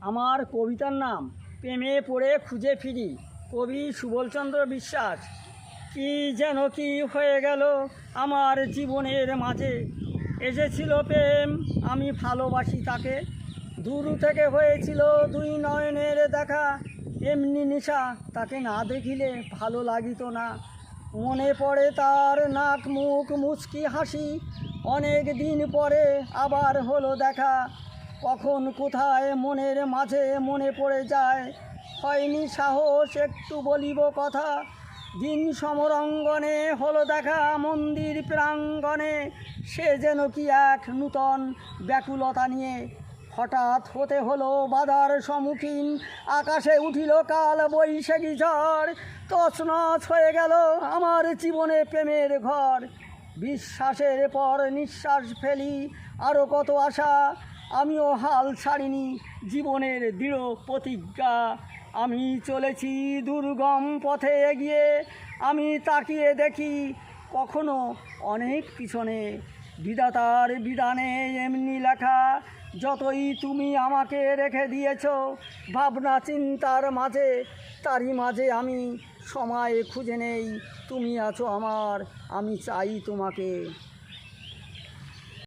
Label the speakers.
Speaker 1: আমার কবিতার নাম প্রেমে পড়ে খুঁজে ফিরি। কবি সুবলচন্দ্র বিশ্বাস। কি যেন কি হয়ে গেল আমার জীবনের মাঝে, এসেছিল প্রেম, আমি ভালোবাসি তাকে। দূর থেকে হয়েছিল দুই নয়নের দেখা, এমনি নেশা তাকে না দেখিলে ভালো লাগিত না। মনে পড়ে তার নাক মুখ মুচকি হাসি, অনেক দিন পরে আবার হলো দেখা। কখন কোথায় মনের মাঝে মনে পড়ে যায়, হয়নি সাহস একটু বলিব কথা। দিন সমরঙ্গনে হলো দেখা মন্দির প্রাঙ্গণে, সে যেন কি এক নূতন ব্যাকুলতা নিয়ে। হঠাৎ হতে হলো বাধার সম্মুখীন, আকাশে উঠিল কাল বৈশাখী ঝড়। তছনছ হয়ে গেল আমার জীবনে প্রেমের ঘর। বিশ্বাসের পর নিঃশ্বাস ফেলি, আরও কত আশা, আমিও হাল ছাড়িনি জীবনের দৃঢ় প্রতিজ্ঞা। আমি চলেছি দুর্গম পথে এগিয়ে, আমি তাকিয়ে দেখি কখনো অনেক পিছনে। বিধাতার বিধানে এমনি লেখা, যতই তুমি আমাকে রেখে দিয়েছ ভাবনা চিন্তার মাঝে, তারই মাঝে আমি সময় খুঁজে নেই। তুমি আছো আমার, আমি চাই তোমাকে।